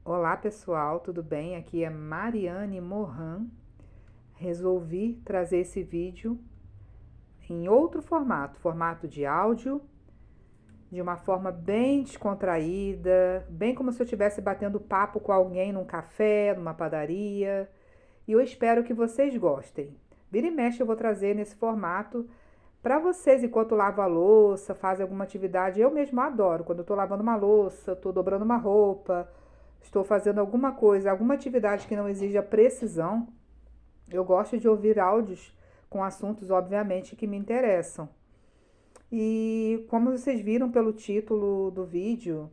Olá pessoal, tudo bem? Aqui é Mariane Moran. Resolvi trazer esse vídeo em outro formato de áudio, de uma forma bem descontraída, bem como se eu estivesse batendo papo com alguém num café, numa padaria. E eu espero que vocês gostem. Vira e mexe eu vou trazer nesse formato para vocês enquanto lava a louça, faz alguma atividade. Eu mesmo adoro quando eu estou lavando uma louça, estou dobrando uma roupa, estou fazendo alguma coisa, alguma atividade que não exija precisão. Eu gosto de ouvir áudios com assuntos, obviamente, que me interessam. E como vocês viram pelo título do vídeo,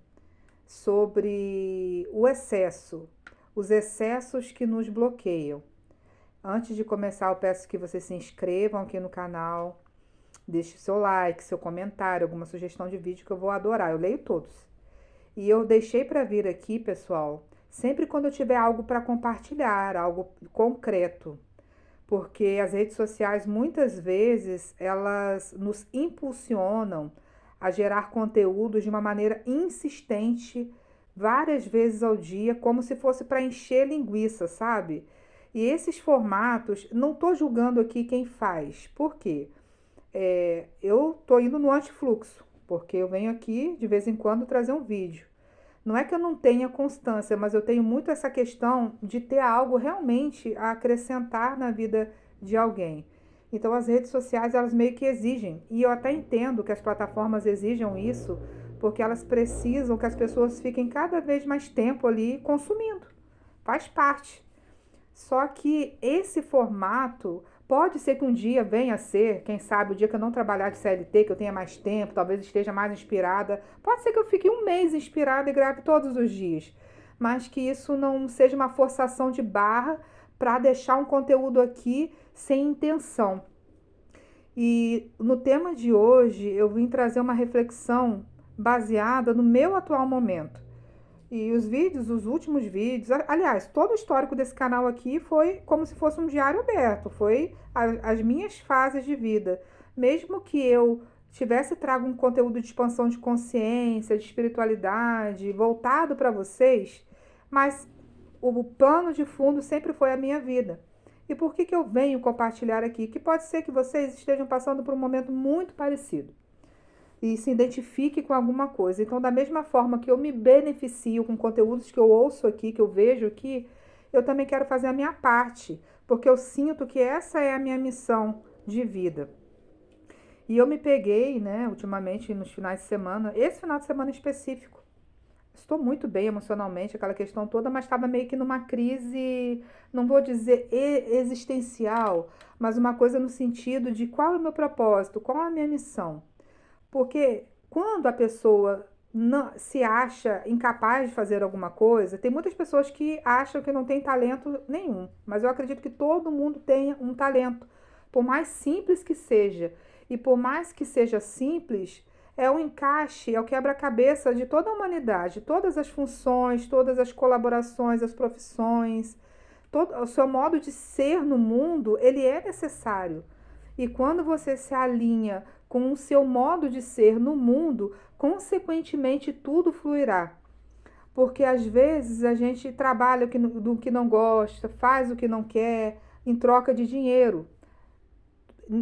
sobre o excesso, os excessos que nos bloqueiam. Antes de começar, eu peço que vocês se inscrevam aqui no canal, deixe seu like, seu comentário, alguma sugestão de vídeo que eu vou adorar. Eu leio todos. E eu deixei para vir aqui, pessoal, sempre quando eu tiver algo para compartilhar, algo concreto, porque as redes sociais muitas vezes elas nos impulsionam a gerar conteúdo de uma maneira insistente, várias vezes ao dia, como se fosse para encher linguiça, sabe? E esses formatos, não estou julgando aqui quem faz. Por quê? Eu estou indo no antifluxo, porque eu venho aqui de vez em quando trazer um vídeo. Não é que eu não tenha constância, mas eu tenho muito essa questão de ter algo realmente a acrescentar na vida de alguém. Então as redes sociais elas meio que exigem, e eu até entendo que as plataformas exijam isso, porque elas precisam que as pessoas fiquem cada vez mais tempo ali consumindo. Faz parte. Só que esse formato pode ser que um dia venha a ser, quem sabe, o dia que eu não trabalhar de CLT, que eu tenha mais tempo, talvez esteja mais inspirada. Pode ser que eu fique um mês inspirada e grave todos os dias. Mas que isso não seja uma forçação de barra para deixar um conteúdo aqui sem intenção. E no tema de hoje eu vim trazer uma reflexão baseada no meu atual momento. E os vídeos, os últimos vídeos, aliás, todo o histórico desse canal aqui foi como se fosse um diário aberto, foi as minhas fases de vida. Mesmo que eu tivesse trago um conteúdo de expansão de consciência, de espiritualidade, voltado para vocês, mas o plano de fundo sempre foi a minha vida. E por que eu venho compartilhar aqui? Que pode ser que vocês estejam passando por um momento muito parecido e se identifique com alguma coisa. Então, da mesma forma que eu me beneficio com conteúdos que eu ouço aqui, que eu vejo aqui, eu também quero fazer a minha parte, porque eu sinto que essa é a minha missão de vida. E eu me peguei, né, ultimamente nos finais de semana, esse final de semana específico. Estou muito bem emocionalmente, aquela questão toda, mas estava meio que numa crise, não vou dizer existencial, mas uma coisa no sentido de qual é o meu propósito, qual é a minha missão. Porque quando a pessoa não, se acha incapaz de fazer alguma coisa, tem muitas pessoas que acham que não tem talento nenhum, mas eu acredito que todo mundo tenha um talento, por mais simples que seja. E por mais que seja simples, é o encaixe, é o quebra-cabeça de toda a humanidade, todas as funções, todas as colaborações, as profissões, todo o seu modo de ser no mundo, ele é necessário. E quando você se alinha com o seu modo de ser no mundo, consequentemente tudo fluirá. Porque às vezes a gente trabalha do que não gosta, faz o que não quer, em troca de dinheiro.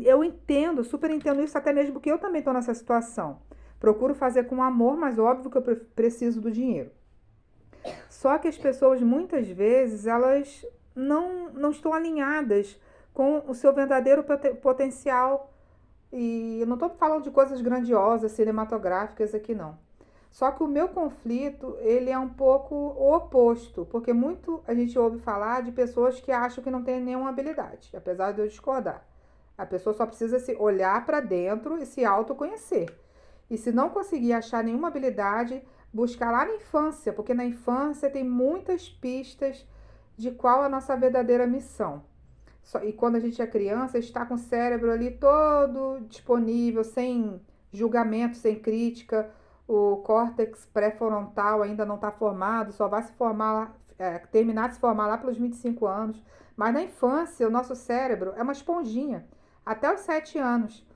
Eu entendo, super entendo isso, até mesmo porque eu também estou nessa situação. Procuro fazer com amor, mas óbvio que eu preciso do dinheiro. Só que as pessoas muitas vezes elas não estão alinhadas com o seu verdadeiro potencial. E eu não estou falando de coisas grandiosas, cinematográficas aqui não. Só que o meu conflito, ele é um pouco o oposto, porque muito a gente ouve falar de pessoas que acham que não tem nenhuma habilidade, apesar de eu discordar. A pessoa só precisa se olhar para dentro e se autoconhecer. E se não conseguir achar nenhuma habilidade, buscar lá na infância, porque na infância tem muitas pistas de qual é a nossa verdadeira missão. E quando a gente é criança, está com o cérebro ali todo disponível, sem julgamento, sem crítica. O córtex pré-frontal ainda não está formado, só vai se formar, terminar de se formar lá pelos 25 anos. Mas na infância, o nosso cérebro é uma esponjinha, até os 7 anos.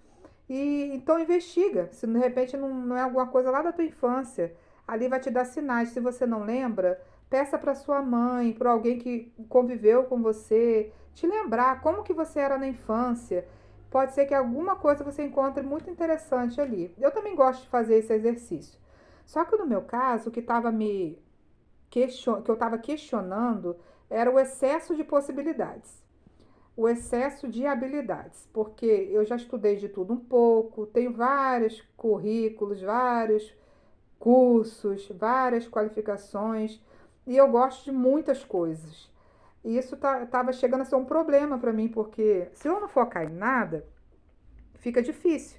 E então investiga, se de repente não é alguma coisa lá da tua infância. Ali vai te dar sinais. Se você não lembra, peça para sua mãe, para alguém que conviveu com você, te lembrar como que você era na infância. Pode ser que alguma coisa você encontre muito interessante ali. Eu também gosto de fazer esse exercício. Só que no meu caso, o que estava que eu estava questionando era o excesso de possibilidades, o excesso de habilidades, porque eu já estudei de tudo um pouco, tenho vários currículos, vários cursos, várias qualificações e eu gosto de muitas coisas. E isso estava chegando a ser um problema para mim, porque se eu não focar em nada, fica difícil.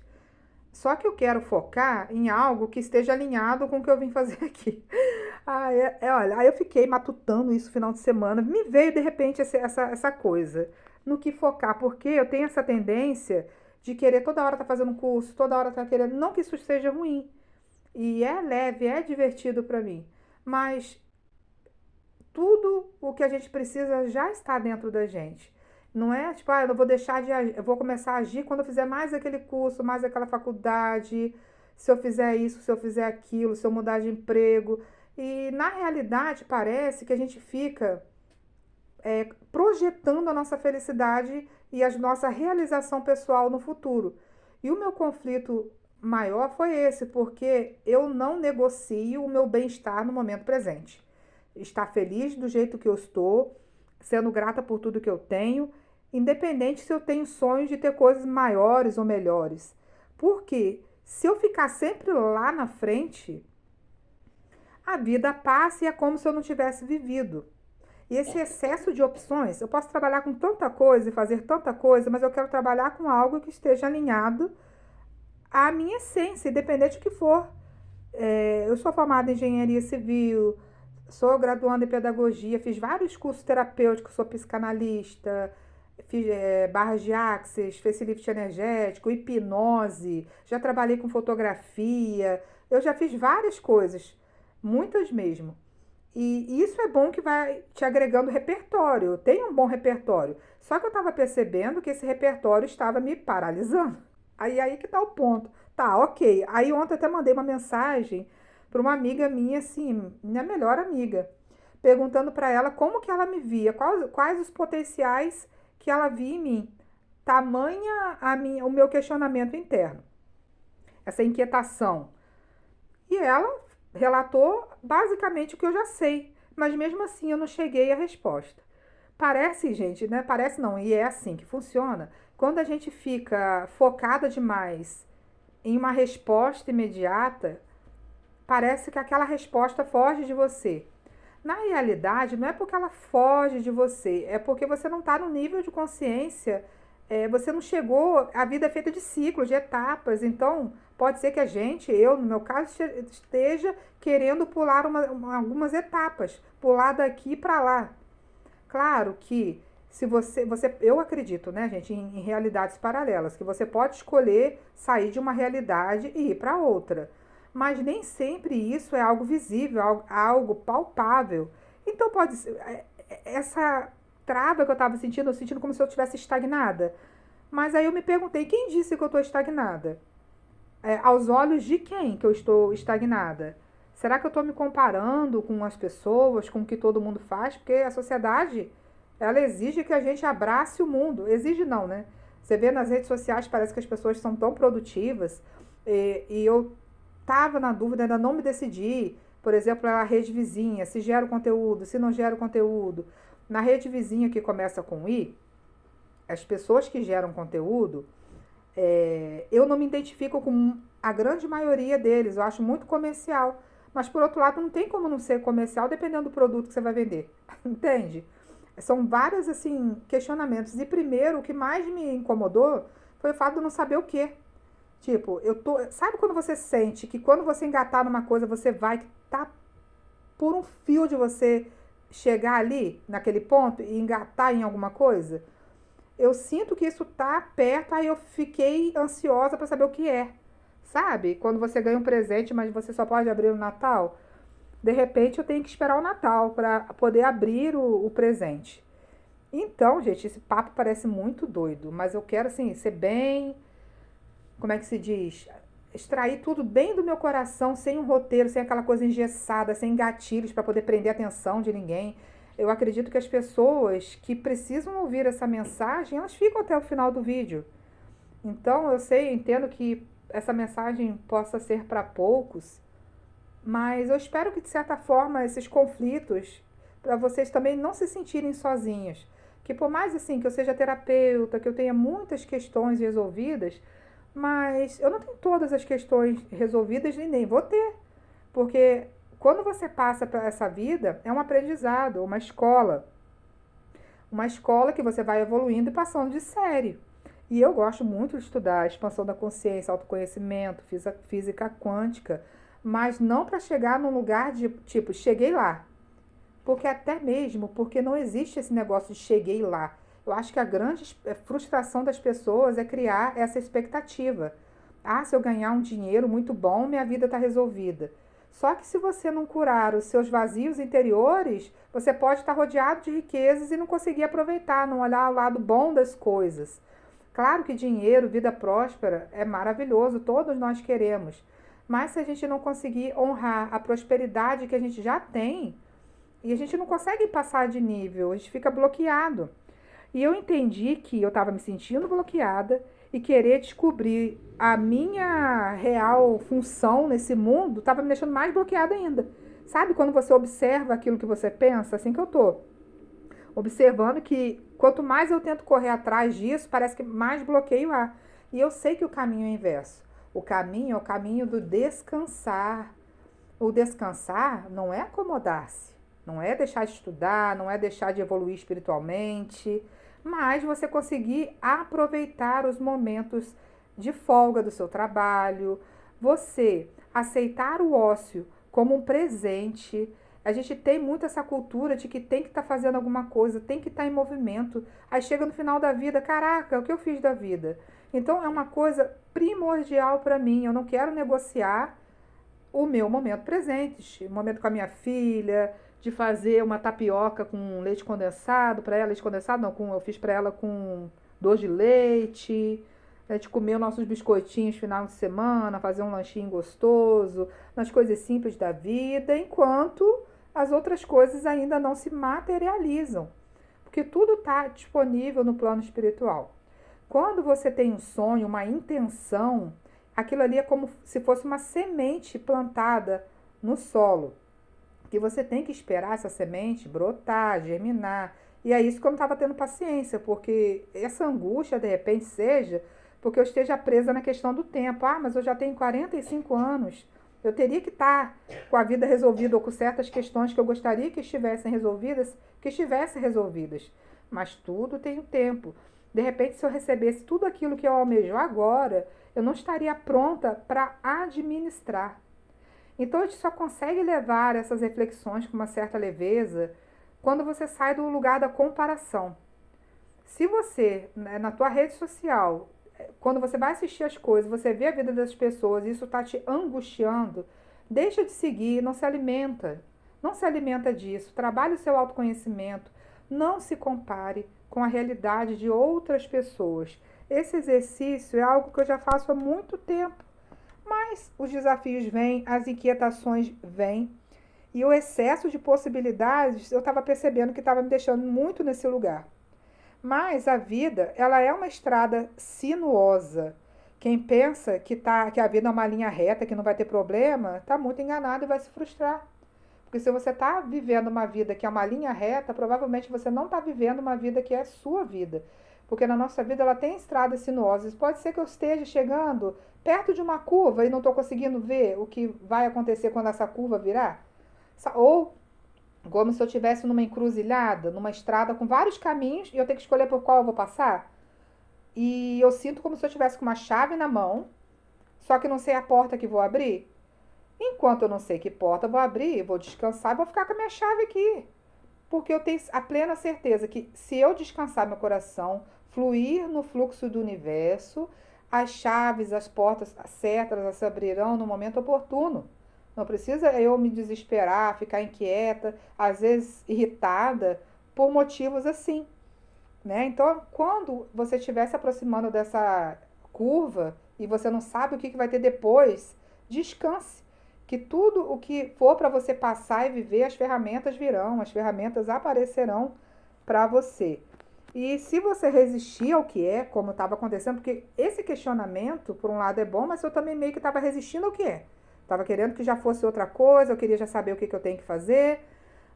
Só que eu quero focar em algo que esteja alinhado com o que eu vim fazer aqui. Olha, aí eu fiquei matutando isso no final de semana. Me veio de repente essa coisa no que focar, porque eu tenho essa tendência de querer toda hora estar fazendo um curso, toda hora estar querendo. Não que isso seja ruim. E é leve, é divertido para mim. Mas tudo o que a gente precisa já está dentro da gente. Não é tipo, eu não vou deixar de agir, eu vou começar a agir quando eu fizer mais aquele curso, mais aquela faculdade, se eu fizer isso, se eu fizer aquilo, se eu mudar de emprego. E na realidade parece que a gente fica projetando a nossa felicidade e a nossa realização pessoal no futuro. E o meu conflito maior foi esse, porque eu não negocio o meu bem-estar no momento presente. Estar feliz do jeito que eu estou, sendo grata por tudo que eu tenho, independente se eu tenho sonhos de ter coisas maiores ou melhores. Porque se eu ficar sempre lá na frente, a vida passa e é como se eu não tivesse vivido. E esse excesso de opções, eu posso trabalhar com tanta coisa e fazer tanta coisa, mas eu quero trabalhar com algo que esteja alinhado à minha essência, independente do que for. Eu sou formada em engenharia civil, sou graduanda em pedagogia, fiz vários cursos terapêuticos, sou psicanalista, fiz barras de axis, facelift energético, hipnose, já trabalhei com fotografia, eu já fiz várias coisas, muitas mesmo. E isso é bom que vai te agregando repertório. Eu tenho um bom repertório. Só que eu estava percebendo que esse repertório estava me paralisando. Aí que tá o ponto. Tá, ok. Aí ontem eu até mandei uma mensagem para uma amiga minha, assim, minha melhor amiga, perguntando para ela como que ela me via, quais os potenciais que ela via em mim. Tamanha o meu questionamento interno, essa inquietação. E ela relatou basicamente o que eu já sei, mas mesmo assim eu não cheguei à resposta. Parece, gente, né? Parece não, e é assim que funciona. Quando a gente fica focada demais em uma resposta imediata, parece que aquela resposta foge de você. Na realidade, não é porque ela foge de você, é porque você não está no nível de consciência, você não chegou. A vida é feita de ciclos, de etapas, então pode ser que a gente, eu no meu caso, esteja querendo pular algumas etapas, pular daqui para lá. Claro que se eu acredito, né, gente, em realidades paralelas, que você pode escolher sair de uma realidade e ir para outra. Mas nem sempre isso é algo visível, algo palpável. Então pode ser, essa trava que eu sentindo como se eu estivesse estagnada. Mas aí eu me perguntei, quem disse que eu estou estagnada? Aos olhos de quem que eu estou estagnada? Será que eu estou me comparando com as pessoas, com o que todo mundo faz? Porque a sociedade, ela exige que a gente abrace o mundo. Exige não, né? Você vê nas redes sociais, parece que as pessoas são tão produtivas. E eu estava na dúvida, ainda não me decidi. Por exemplo, a rede vizinha, se gera o conteúdo, se não gera o conteúdo. Na rede vizinha que começa com I, as pessoas que geram conteúdo, eu não me identifico com a grande maioria deles, eu acho muito comercial. Mas, por outro lado, não tem como não ser comercial dependendo do produto que você vai vender. Entende? São vários, assim, questionamentos. E primeiro, o que mais me incomodou foi o fato de eu não saber o quê. Tipo, sabe quando você sente que quando você engatar numa coisa, você vai que tá por um fio de você chegar ali, naquele ponto, e engatar em alguma coisa? Eu sinto que isso tá perto, aí eu fiquei ansiosa para saber o que é. Sabe? Quando você ganha um presente, mas você só pode abrir no Natal, de repente eu tenho que esperar o Natal para poder abrir o presente. Então, gente, esse papo parece muito doido, mas eu quero assim ser bem, como é que se diz? extrair tudo bem do meu coração, sem um roteiro, sem aquela coisa engessada, sem gatilhos para poder prender a atenção de ninguém. Eu acredito que as pessoas que precisam ouvir essa mensagem, elas ficam até o final do vídeo. Então, eu sei, entendo que essa mensagem possa ser para poucos, mas eu espero que, de certa forma, esses conflitos, para vocês também não se sentirem sozinhos. Que por mais assim que eu seja terapeuta, que eu tenha muitas questões resolvidas, mas eu não tenho todas as questões resolvidas e nem vou ter. Porque quando você passa por essa vida, é um aprendizado, uma escola. Uma escola que você vai evoluindo e passando de série. E eu gosto muito de estudar a expansão da consciência, autoconhecimento, física quântica, mas não para chegar num lugar de tipo, cheguei lá. Porque até mesmo, porque não existe esse negócio de cheguei lá. Eu acho que a grande frustração das pessoas é criar essa expectativa. Ah, se eu ganhar um dinheiro muito bom, minha vida está resolvida. Só que se você não curar os seus vazios interiores, você pode estar rodeado de riquezas e não conseguir aproveitar, não olhar o lado bom das coisas. Claro que dinheiro, vida próspera é maravilhoso, todos nós queremos. Mas se a gente não conseguir honrar a prosperidade que a gente já tem, e a gente não consegue passar de nível, a gente fica bloqueado. E eu entendi que eu estava me sentindo bloqueada e querer descobrir a minha real função nesse mundo estava me deixando mais bloqueada ainda. Sabe quando você observa aquilo que você pensa? Assim que eu tô. Observando que quanto mais eu tento correr atrás disso, parece que mais bloqueio há. E eu sei que o caminho é inverso. O caminho é o caminho do descansar. O descansar não é acomodar-se, não é deixar de estudar, não é deixar de evoluir espiritualmente, mas você conseguir aproveitar os momentos de folga do seu trabalho, você aceitar o ócio como um presente. A gente tem muito essa cultura de que tem que estar fazendo alguma coisa, tem que estar em movimento. Aí chega no final da vida, caraca, o que eu fiz da vida? Então é uma coisa primordial para mim. Eu não quero negociar o meu momento presente, o momento com a minha filha, de fazer uma tapioca com leite condensado para ela, leite condensado não, eu fiz para ela com doce de leite, de comer nossos biscoitinhos final de semana, fazer um lanchinho gostoso, nas coisas simples da vida, enquanto as outras coisas ainda não se materializam, porque tudo está disponível no plano espiritual. Quando você tem um sonho, uma intenção, aquilo ali é como se fosse uma semente plantada no solo, que você tem que esperar essa semente brotar, germinar. E é isso que eu não estava tendo paciência, porque essa angústia, de repente, seja porque eu esteja presa na questão do tempo. Ah, mas eu já tenho 45 anos, eu teria que estar com a vida resolvida ou com certas questões que eu gostaria que estivessem resolvidas. Mas tudo tem um tempo. De repente, se eu recebesse tudo aquilo que eu almejo agora, eu não estaria pronta para administrar. Então, a gente só consegue levar essas reflexões com uma certa leveza quando você sai do lugar da comparação. Se você, né, na tua rede social, quando você vai assistir as coisas, você vê a vida das pessoas e isso está te angustiando, deixa de seguir, não se alimenta. Não se alimenta disso. Trabalhe o seu autoconhecimento. Não se compare com a realidade de outras pessoas. Esse exercício é algo que eu já faço há muito tempo. Mas os desafios vêm, as inquietações vêm. E o excesso de possibilidades, eu estava percebendo que estava me deixando muito nesse lugar. Mas a vida, ela é uma estrada sinuosa. Quem pensa que a vida é uma linha reta, que não vai ter problema, está muito enganado e vai se frustrar. Porque se você está vivendo uma vida que é uma linha reta, provavelmente você não está vivendo uma vida que é sua vida. Porque na nossa vida ela tem estradas sinuosas. Pode ser que eu esteja chegando perto de uma curva e não estou conseguindo ver o que vai acontecer quando essa curva virar. Ou como se eu estivesse numa encruzilhada, numa estrada com vários caminhos e eu tenho que escolher por qual eu vou passar. E eu sinto como se eu estivesse com uma chave na mão, só que não sei a porta que vou abrir. Enquanto eu não sei que porta eu vou abrir, vou descansar e vou ficar com a minha chave aqui. Porque eu tenho a plena certeza que se eu descansar meu coração, fluir no fluxo do universo, as chaves, as portas certas se abrirão no momento oportuno. Não precisa eu me desesperar, ficar inquieta, às vezes irritada, por motivos assim, né? Então, quando você estiver se aproximando dessa curva, e você não sabe o que vai ter depois, descanse. Que tudo o que for para você passar e viver, as ferramentas virão, as ferramentas aparecerão para você. E se você resistir ao que é, como estava acontecendo, porque esse questionamento, por um lado, é bom, mas eu também meio que estava resistindo ao que é. Estava querendo que já fosse outra coisa, eu queria já saber o que eu tenho que fazer.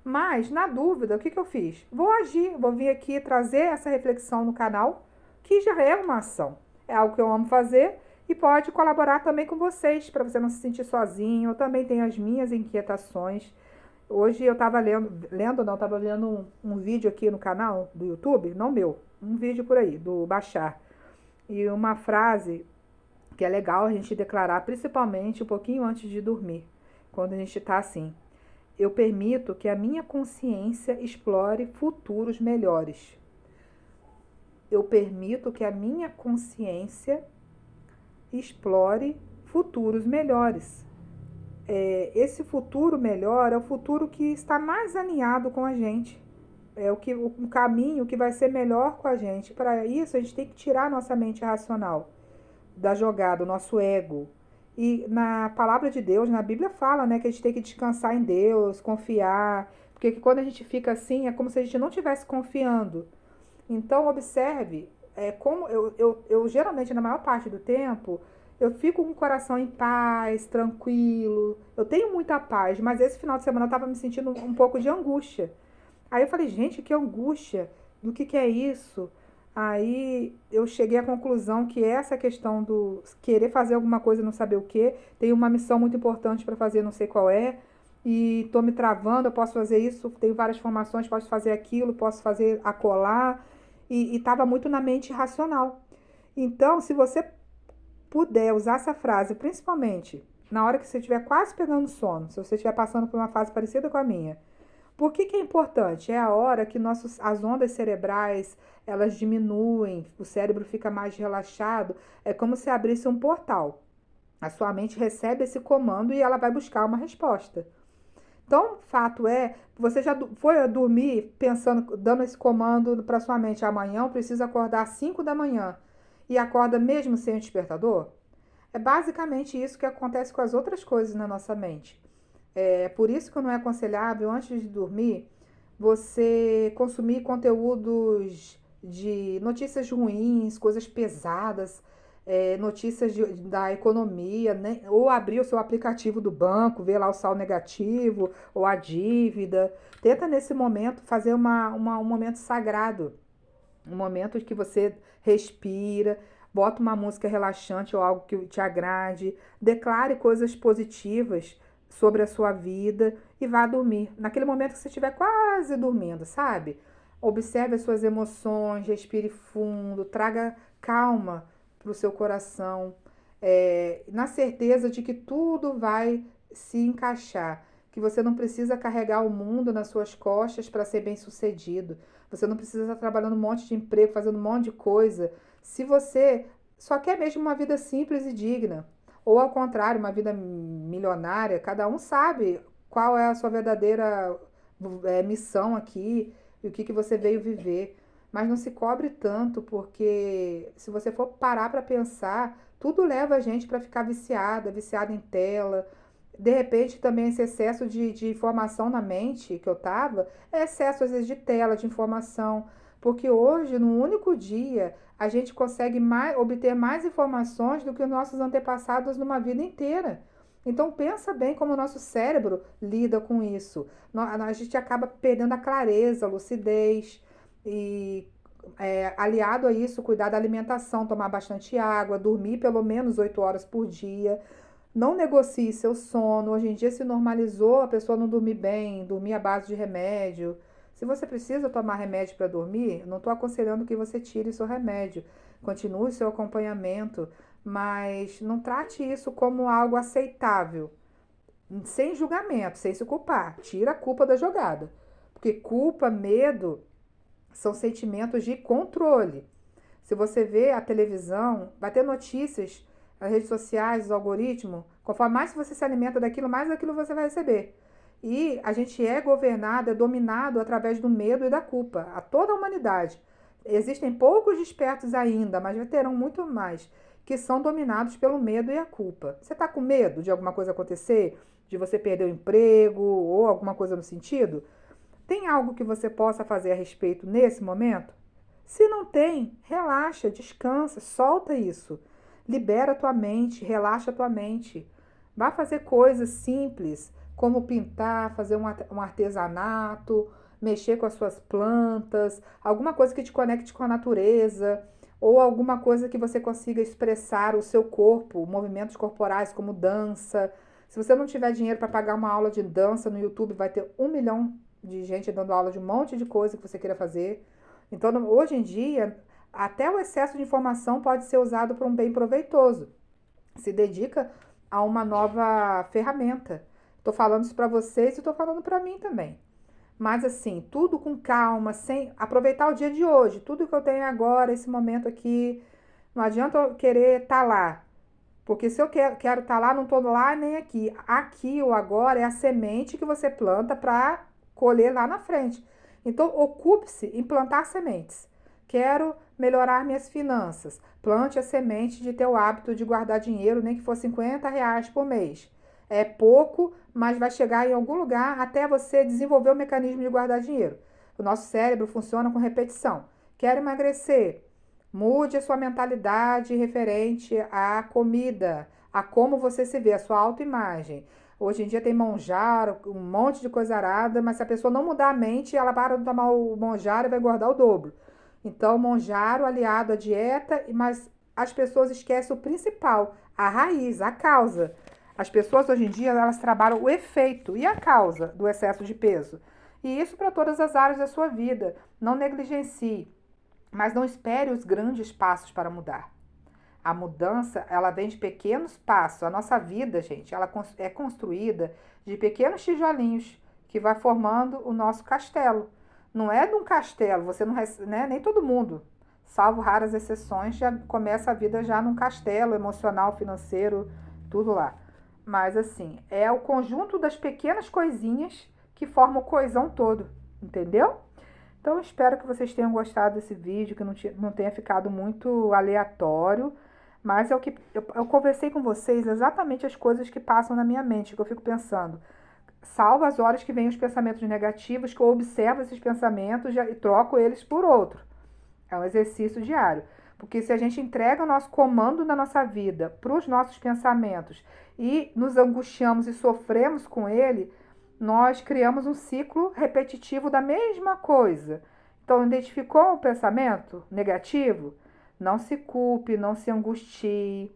Mas, na dúvida, o que eu fiz? Vou agir, vou vir aqui trazer essa reflexão no canal, que já é uma ação. É algo que eu amo fazer e pode colaborar também com vocês, para você não se sentir sozinho. Eu também tenho as minhas inquietações. Hoje eu estava estava vendo um vídeo aqui no canal do YouTube, não meu, um vídeo por aí, do Bashar. E uma frase que é legal a gente declarar, principalmente um pouquinho antes de dormir, quando a gente está assim: eu permito que a minha consciência explore futuros melhores. Eu permito que a minha consciência explore futuros melhores. Esse futuro melhor é o futuro que está mais alinhado com a gente. É o caminho que vai ser melhor com a gente. Para isso, a gente tem que tirar a nossa mente racional da jogada, o nosso ego. E na palavra de Deus, na Bíblia fala, né, que a gente tem que descansar em Deus, confiar. Porque quando a gente fica assim, é como se a gente não estivesse confiando. Então, observe, como eu geralmente, na maior parte do tempo, eu fico com o coração em paz, tranquilo. Eu tenho muita paz, mas esse final de semana eu estava me sentindo um pouco de angústia. Aí eu falei, gente, que angústia, do que é isso? Aí eu cheguei à conclusão que essa questão do querer fazer alguma coisa e não saber o que, tem uma missão muito importante para fazer, não sei qual é, e tô me travando, eu posso fazer isso, tenho várias formações, posso fazer aquilo, posso fazer acolá, e estava muito na mente racional. Então, se você puder usar essa frase, principalmente na hora que você estiver quase pegando sono, se você estiver passando por uma fase parecida com a minha, por que é importante? É a hora que as ondas cerebrais, elas diminuem, o cérebro fica mais relaxado, é como se abrisse um portal. A sua mente recebe esse comando e ela vai buscar uma resposta. Então, fato é, você já foi dormir pensando, dando esse comando para sua mente: amanhã eu preciso acordar às 5 da manhã, e acorda mesmo sem o despertador? É basicamente isso que acontece com as outras coisas na nossa mente. É por isso que não é aconselhável, antes de dormir, você consumir conteúdos de notícias ruins, coisas pesadas, notícias da economia, né? Ou abrir o seu aplicativo do banco, ver lá o saldo negativo ou a dívida. Tenta nesse momento fazer um momento sagrado, um momento que você respira, bota uma música relaxante ou algo que te agrade, declare coisas positivas sobre a sua vida e vá dormir. Naquele momento que você estiver quase dormindo, sabe? Observe as suas emoções, respire fundo, traga calma para o seu coração, na certeza de que tudo vai se encaixar, que você não precisa carregar o mundo nas suas costas para ser bem-sucedido. Você não precisa estar trabalhando um monte de emprego, fazendo um monte de coisa, se você só quer mesmo uma vida simples e digna. Ou ao contrário, uma vida milionária. Cada um sabe qual é a sua verdadeira missão aqui e o que você veio viver. Mas não se cobre tanto, porque se você for parar para pensar, tudo leva a gente para ficar viciada em tela. De repente, também esse excesso de informação na mente que eu tava, é excesso às vezes de tela, de informação. Porque hoje, num único dia, a gente consegue obter mais informações do que os nossos antepassados numa vida inteira. Então pensa bem como o nosso cérebro lida com isso. A gente acaba perdendo a clareza, a lucidez e aliado a isso, cuidar da alimentação, tomar bastante água, dormir pelo menos 8 horas por dia. Não negocie seu sono. Hoje em dia se normalizou a pessoa não dormir bem, dormir à base de remédio. Se você precisa tomar remédio para dormir, não estou aconselhando que você tire o seu remédio. Continue seu acompanhamento, mas não trate isso como algo aceitável. Sem julgamento, sem se culpar. Tira a culpa da jogada. Porque culpa, medo são sentimentos de controle. Se você vê a televisão, vai ter notícias, as redes sociais, os algoritmos, conforme mais você se alimenta daquilo, mais daquilo você vai receber. E a gente é governado, é dominado através do medo e da culpa, a toda a humanidade. Existem poucos despertos ainda, mas terão muito mais, que são dominados pelo medo e a culpa. Você está com medo de alguma coisa acontecer? De você perder o emprego ou alguma coisa no sentido? Tem algo que você possa fazer a respeito nesse momento? Se não tem, relaxa, descansa, solta isso. Libera a tua mente, relaxa a tua mente. Vá fazer coisas simples, como pintar, fazer um artesanato, mexer com as suas plantas, alguma coisa que te conecte com a natureza, ou alguma coisa que você consiga expressar o seu corpo, movimentos corporais como dança. Se você não tiver dinheiro para pagar uma aula de dança no YouTube, vai ter 1 milhão de gente dando aula de um monte de coisa que você queira fazer. Então, hoje em dia, até o excesso de informação pode ser usado para um bem proveitoso. Se dedica a uma nova ferramenta. Estou falando isso para vocês e estou falando para mim também. Mas assim, tudo com calma, sem aproveitar o dia de hoje, tudo que eu tenho agora, esse momento aqui. Não adianta eu querer estar lá, porque se eu quero estar lá, não estou lá nem aqui. Aqui ou agora é a semente que você planta para colher lá na frente. Então, ocupe-se em plantar sementes. Quero melhorar minhas finanças. Plante a semente de ter o hábito de guardar dinheiro, nem que for R$ 50 por mês. É pouco, mas vai chegar em algum lugar até você desenvolver o mecanismo de guardar dinheiro. O nosso cérebro funciona com repetição. Quero emagrecer? Mude a sua mentalidade referente à comida, a como você se vê, a sua autoimagem. Hoje em dia tem monjaro, um monte de coisa arada, mas se a pessoa não mudar a mente, ela para de tomar o monjaro e vai engordar o dobro. Então, monjaro aliado à dieta, mas as pessoas esquecem o principal, a raiz, a causa. As pessoas hoje em dia, elas trabalham o efeito e a causa do excesso de peso. E isso para todas as áreas da sua vida. Não negligencie, mas não espere os grandes passos para mudar. A mudança, ela vem de pequenos passos. A nossa vida, gente, ela é construída de pequenos tijolinhos que vai formando o nosso castelo. Não é de um castelo, você não, né, nem todo mundo, salvo raras exceções, já começa a vida já num castelo emocional, financeiro, tudo lá. Mas assim, é o conjunto das pequenas coisinhas que formam o coisão todo, entendeu? Então, eu espero que vocês tenham gostado desse vídeo, que não tenha ficado muito aleatório, mas é o que eu conversei com vocês exatamente as coisas que passam na minha mente, que eu fico pensando. Salvo as horas que vêm os pensamentos negativos, que eu observo esses pensamentos e troco eles por outro. É um exercício diário. Porque se a gente entrega o nosso comando na nossa vida para os nossos pensamentos e nos angustiamos e sofremos com ele, nós criamos um ciclo repetitivo da mesma coisa. Então, identificou um pensamento negativo? Não se culpe, não se angustie.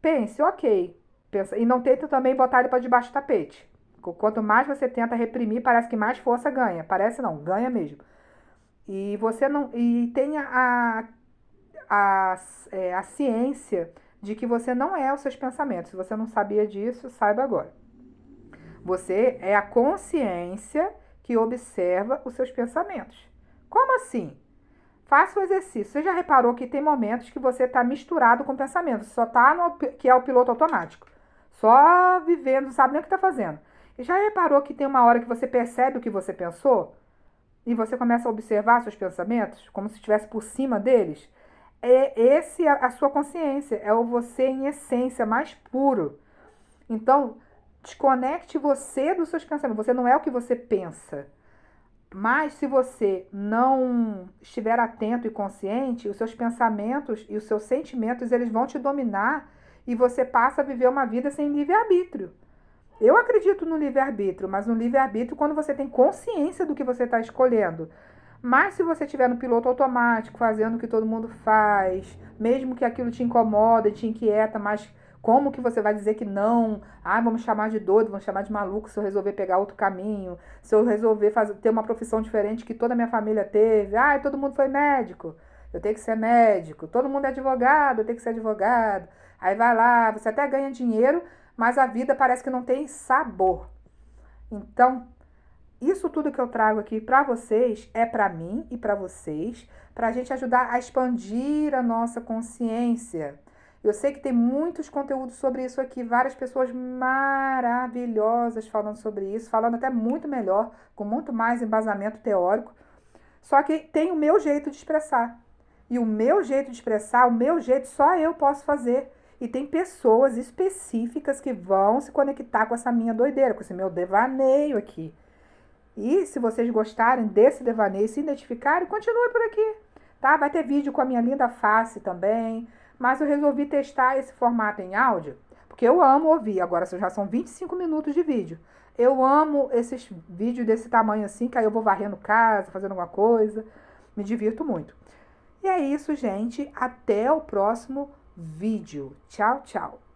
Pense, ok. Pensa, e não tente também botar ele para debaixo do tapete. Quanto mais você tenta reprimir, parece que mais força ganha. Parece não, ganha mesmo. E você não. E tenha a ciência de que você não é os seus pensamentos. Se você não sabia disso, saiba agora. Você é a consciência que observa os seus pensamentos. Como assim? Faça o exercício. Você já reparou que tem momentos que você está misturado com pensamentos, só está no que é o piloto automático. Só vivendo, não sabe nem o que está fazendo. E já reparou que tem uma hora que você percebe o que você pensou? E você começa a observar seus pensamentos, como se estivesse por cima deles? Esse é a sua consciência, é o você em essência, mais puro. Então, desconecte você dos seus pensamentos. Você não é o que você pensa. Mas se você não estiver atento e consciente, os seus pensamentos e os seus sentimentos, eles vão te dominar e você passa a viver uma vida sem livre-arbítrio. Eu acredito no livre-arbítrio, mas no livre-arbítrio quando você tem consciência do que você está escolhendo. Mas se você estiver no piloto automático, fazendo o que todo mundo faz, mesmo que aquilo te incomoda e te inquieta, mas como que você vai dizer que não? Ah, vamos chamar de doido, vamos chamar de maluco se eu resolver pegar outro caminho, se eu resolver ter uma profissão diferente que toda a minha família teve. Ah, todo mundo foi médico, eu tenho que ser médico. Todo mundo é advogado, eu tenho que ser advogado. Aí vai lá, você até ganha dinheiro, mas a vida parece que não tem sabor. Então, isso tudo que eu trago aqui para vocês é para mim e para vocês, para a gente ajudar a expandir a nossa consciência. Eu sei que tem muitos conteúdos sobre isso aqui, várias pessoas maravilhosas falando sobre isso, falando até muito melhor, com muito mais embasamento teórico. Só que tem o meu jeito de expressar. E o meu jeito de expressar, o meu jeito, só eu posso fazer. E tem pessoas específicas que vão se conectar com essa minha doideira, com esse meu devaneio aqui. E se vocês gostarem desse devaneio, se identificarem, continue por aqui, tá? Vai ter vídeo com a minha linda face também, mas eu resolvi testar esse formato em áudio, porque eu amo ouvir. Agora já são 25 minutos de vídeo. Eu amo esses vídeos desse tamanho assim, que aí eu vou varrendo casa, fazendo alguma coisa, me divirto muito. E é isso, gente. Até o próximo vídeo. Tchau, tchau.